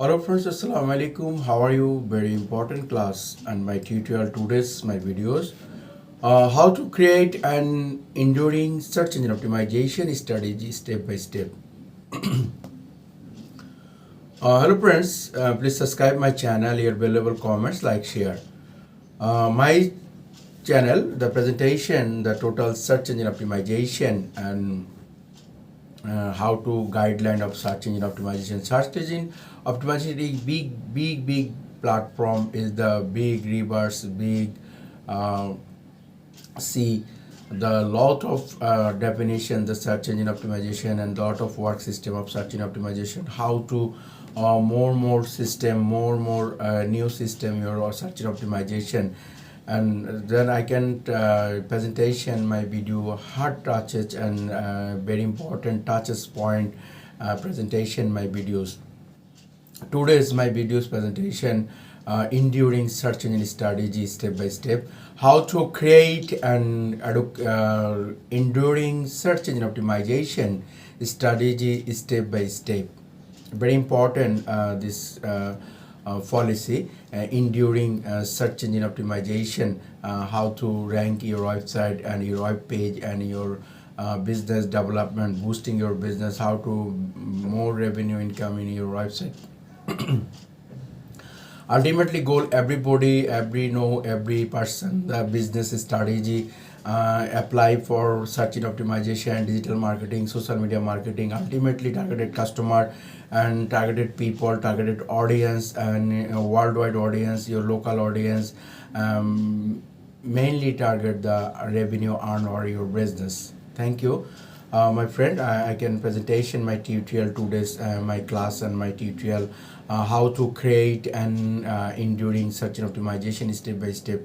Hello friends, Assalamu alaikum. How are you? Very important class and my tutorial today's my videos. How to create an enduring search engine optimization strategy step by step. Hello friends, please subscribe my channel. Your valuable comments, like, share. My channel, the presentation, the total search engine optimization and how to guideline of search engine optimization. Search engine optimization is big platform, is the big reverse, big uh, see the lot of definition, the search engine optimization and lot of work system of search engine optimization. How to more system, more new system your search engine optimization, and then I can presentation my video hard touches and very important touches point presentation my videos. Today's my videos presentation enduring search engine strategy step by step. How to create an enduring search engine optimization strategy step by step. Very important this policy enduring search engine optimization. How to rank your website and your web page and your business development, boosting your business, how to more revenue income in your website. Ultimately goal, every person the business strategy apply for search engine optimization, digital marketing, social media marketing, ultimately targeted customer and targeted people, targeted audience and worldwide audience, your local audience, mainly target the revenue earn or your business. Thank you. My friend, I can presentation my tutorial today's my class and my tutorial how to create an enduring search and optimization step by step.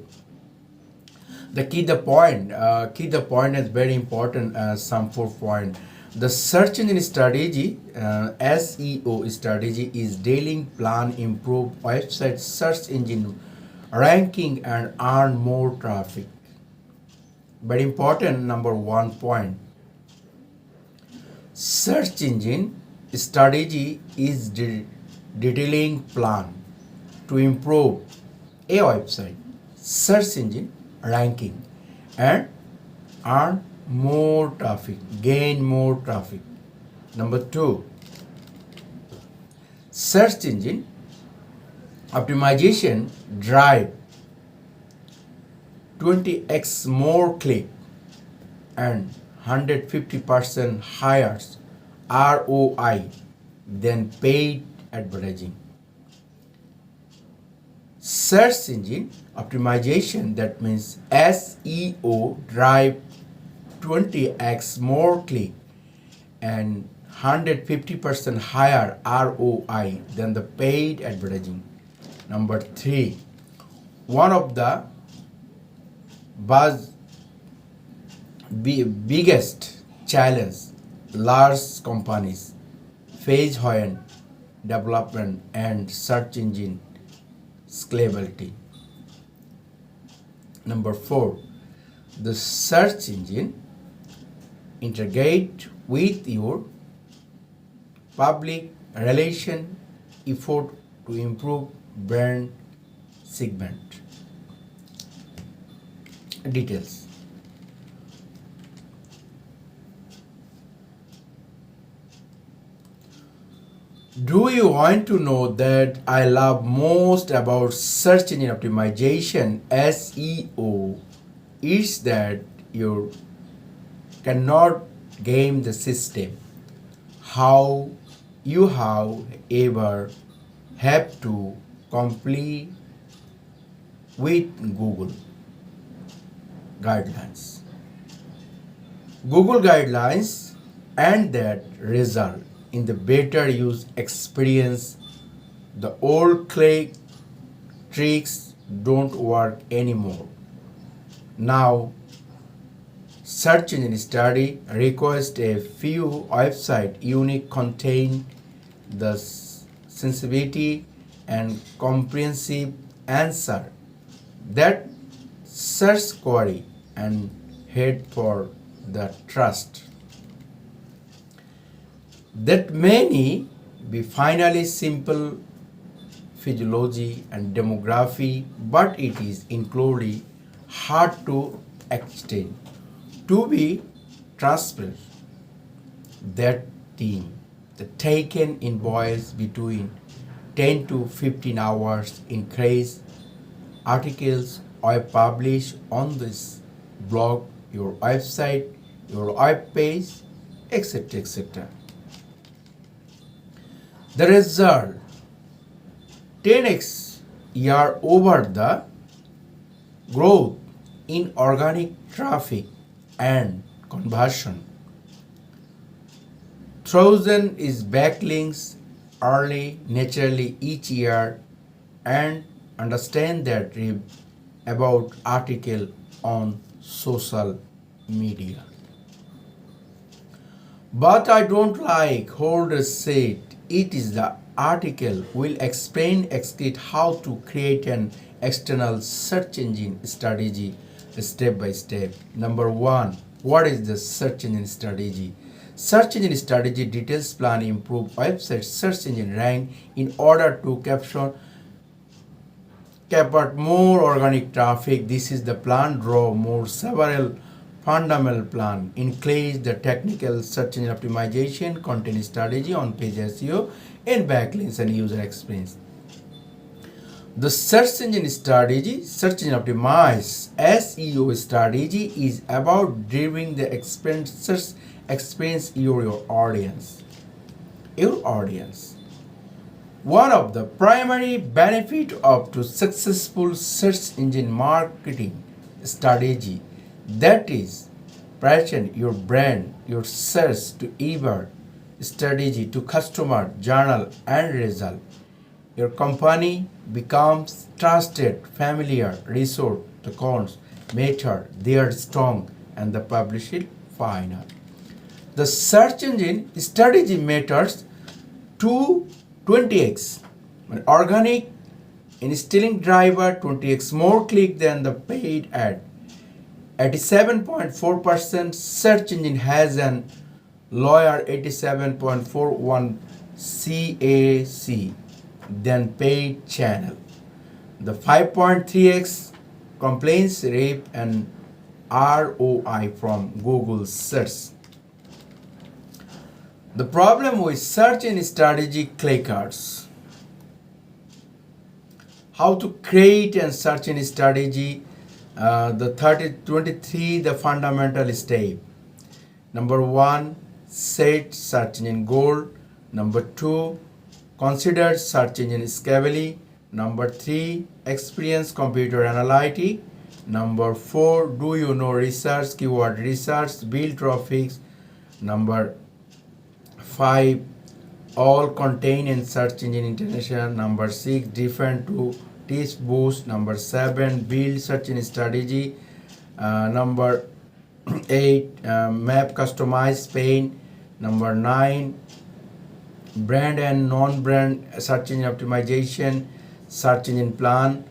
The key the point is very important. Some 4 point. The search engine strategy, SEO strategy, is daily plan improve website search engine ranking and earn more traffic. Very important number 1 point. Search engine strategy is detailing plan to improve a website search engine ranking and earn more traffic, gain more traffic. Number 2, search engine optimization drive 20x more click and 150% higher ROI than paid advertising. Search engine optimization, that means SEO, drive 20x more click and 150% higher ROI than the paid advertising. Number 3, one of the biggest challenge large companies face when development and search engine scalability. Number 4, the search engine integrate with your public relation effort to improve brand segment. Details. Do you want to know that I love most about search engine optimization SEO is that you cannot game the system. How you have ever have to comply with Google guidelines. Google guidelines and that result in the better use experience. The old click tricks don't work anymore. Now search engine study requires a few website unique contain the sensitivity and comprehensive answer that search query and head for the trust that many be finally simple physiology, and demography, but it is incredibly hard to extend. To be transparent, that team, the taken invoice between 10 to 15 hours increase articles I publish on this blog, your website, your web page, etc. etc. The result 10x year over the growth in organic traffic and conversion. Thousand is backlinks early naturally each year and understand that about article on social media. But I don't like holder said it is the article will explain how to create an external search engine strategy step by step. Number one, what is the search engine strategy? Search engine strategy details plan improve website search engine rank in order to capture more organic traffic. This is the plan draw more several fundamental plan includes the technical search engine optimization, content strategy, on-page SEO, and backlinks and user experience. The search engine strategy, search engine optimized SEO strategy is about driving the search experience your audience. Your audience. One of the primary benefit of to successful search engine marketing strategy that is present your brand, your search to ever strategy to customer, journal and result. Your company becomes trusted, familiar, resource, the cons, method, they are strong and the publisher final. The search engine strategy matters to 20x. An organic instilling driver 20x more click than the paid ad. 87.4% search engine has an lower 87.41 CAC than paid channel. The 5.3x complaints rate and ROI from Google search. The problem with search engine strategy clickers. How to create and search engine strategy. The 23 the fundamental step. Number one, set search engine goal. Number two, consider search engine scalability. Number three, experience computer analytics. Number four, do you know research, keyword research, build traffic. Number five, all contain in search engine international. Number six, different to teach boost. Number seven, build search engine strategy. Number eight, map customize pain. Number nine, brand and non-brand search engine optimization, search engine plan,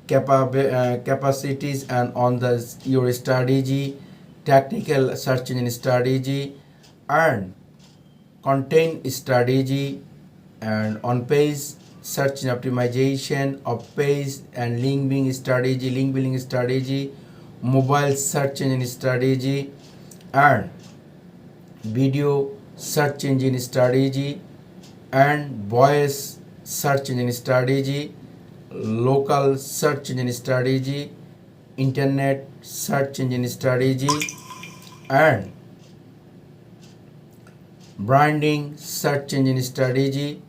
capacities and on the your strategy, technical search engine strategy, and content strategy, and on page search engine optimization, of page and link building strategy, mobile search engine strategy, and video search engine strategy, and voice search engine strategy, local search engine strategy, internet search engine strategy, and branding search engine strategy,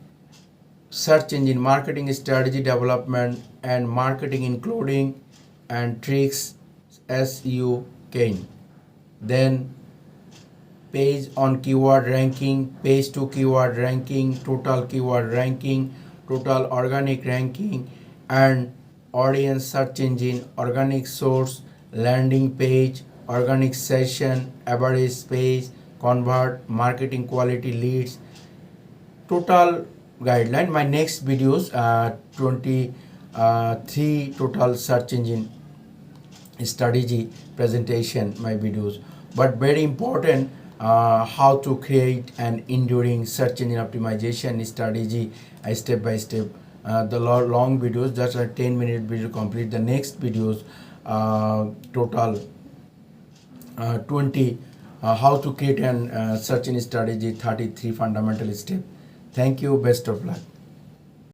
search engine marketing strategy development and marketing including and tricks SEO gain. Then page on keyword ranking, page to keyword ranking, total keyword ranking, total organic ranking, and audience search engine, organic source, landing page, organic session, average page, convert, marketing quality leads, total guideline. My next videos 23 total search engine strategy presentation, my videos. But very important, how to create an enduring search engine optimization strategy step by step. The long videos, just a 10-minute video complete. The next videos, total 20, how to create an search engine strategy, 33 fundamental step. Thank you. Best of luck.